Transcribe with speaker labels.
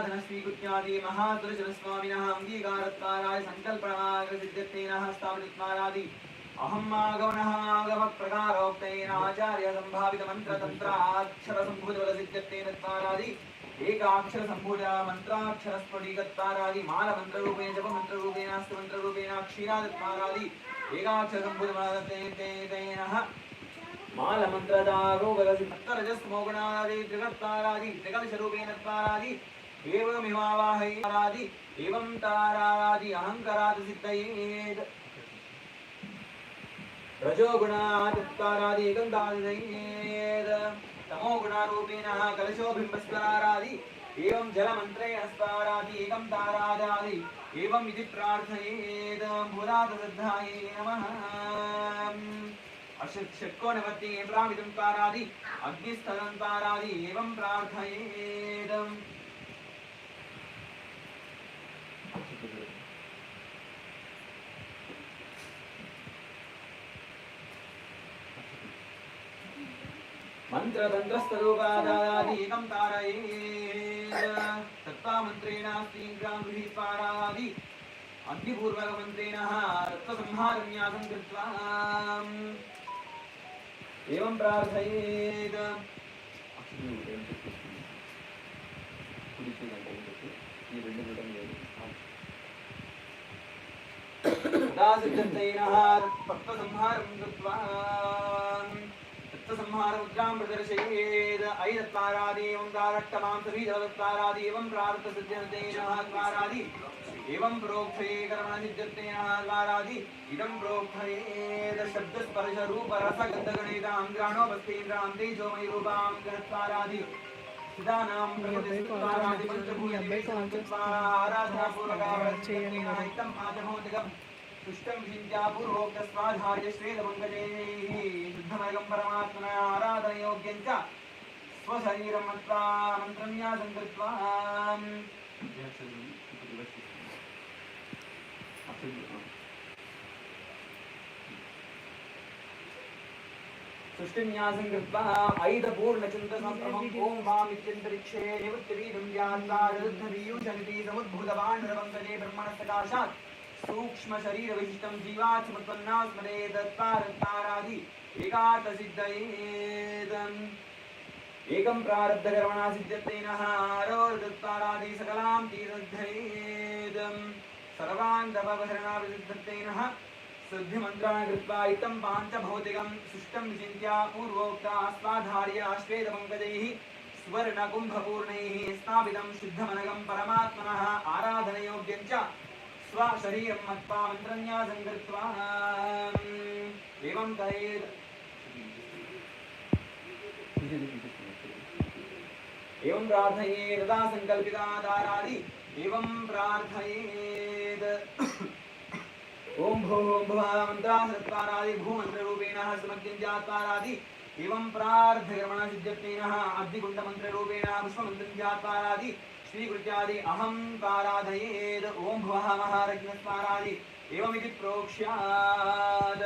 Speaker 1: आराधन स्वीकृत्यादि महादुर्जनस्वामिनः अंगीकारत्वाराय संकल्पनासिद्ध्यर्थेन हस्तावृत्वारादि अहम् आगमनः आगमप्रकारोक्तेन आचार्य संभावित मंत्रतन्त्राक्षर संभूतबलसिद्ध्यर्थेन त्वारादि एकाक्षर संभूत मंत्राक्षर स्फटिकत्वारादि माल मंत्ररूपेण जप मंत्ररूपेण अस्त मंत्ररूपेण क्षीरादत्वारादि एकाक्षर संभूत बलसिद्ध्यर्थेन माल मंत्रदारो बलसिद्धरजस्तमोगुणादि त्रिगत्तारादि त्रिकलशरूपेण त्वारादि एवमिवावाहैरादि एवं तारादि अहंकाराद सिद्धयेत् रजोगुणात् त्वारादि एकंदादिनयेत् तमोगुणारूपेण कलशो बिंबस्वरादि एवं जलमन्त्रेण स्वारादि एकं तारादादि एवं इति प्रार्थयेत् भूतातसिद्धायै नमः षट्कोणवत्ति प्रामितं तारादि अग्निस्थलं तारादि एवं प्रार्थयेत् मंत्रतंत्रस्तरूपादादि एकं तारयेत् तत्त्वमन्त्रेण स्त्रीग्रां गृहीत्वारादि अग्निपूर्वकमन्त्रेण तत्त्वसंहारन्यासं कृत्वा एवं प्रार्थयेत् तदासिद्धतेन तत्त्वसंहारं कृत्वा तत्त्वसंहारमुद्रां प्रदर्शयेत् ऐदत्वारादि एवं तारट्टमां सविधवत्वारादि एवं प्रार्थसिद्ध्यतेन त्वारादि एवं प्रोक्षये कर्मणसिद्ध्यतेन द्वारादि इदं प्रोक्षयेत् शब्दस्पर्शरूपरसगन्धगणितां ग्राणोपस्थेन्द्रां तेजोमयी रूपां गणत्वारादि सिद्धानां प्रकृतिस्त्वारादि पञ्चभूतदेशसंकृत्वाराधनापूर्वकावचित्तेन इदं पाचभौतिकं सुष्टं विचिन्त्या पूर्वोक्तस्वाधार्य श्वेतमङ्गलैः शुद्धमयं परमात्मना आराधनयोग्यं च स्वशरीरं मत्वा मन्त्रन्यासं कृत्वा सृष्टिन्यासं कृत्वा ऐदपूर्णचन्द्रसंप्रभं ॐ वामित्यन्तरिक्षे निवृत्तिरीदं व्यात्ताररुद्धवीयुषनिति समुद्भूतपाण्डरपङ्कजे ब्रह्मणस्तकाशात् सूक्ष्मशरीरविशिष्टं जीवात्मत्वन्नास्मदे दत्तारत्तारादि एकार्थसिद्धयेत् एकं प्रारब्धकर्मणा सिद्ध्यतेन आरोर्दत्तारादि सकलां तीर्थयेत् सर्वान् तपवहरणाभिसिद्धतेन सिद्धिमन्त्रान् कृत्वा इत्थं पाञ्चभौतिकं सुष्टं विचिन्त्य पूर्वोक्ता स्वाधार्य श्वेतपङ्कजैः स्वर्णकुम्भपूर्णैः स्थापितं शुद्धमनघं परमात्मनः आराधनयोग्यं च स्वशरीरं मत्वा मन्त्रन्यासं कृत्वा एवं करेत् एवं प्रार्थयेत् तदा संकल्पिता दारादि एवं प्रार्थयेत् ओम भूः भुवः मन्त्रासत्तारादि भूमन्त्ररूपेण समग्निञ्जात्तारादि एवं प्रार्थकर्मणा सिद्ध्यतेन अग्निकुण्डमन्त्ररूपेण पुष्पमन्त्रञ्जात्तारादि श्रीकृत्यादि अहं ताराधयेत् ओम भुवः महारज्ञस्तारादि एवमिति प्रोक्ष्यात्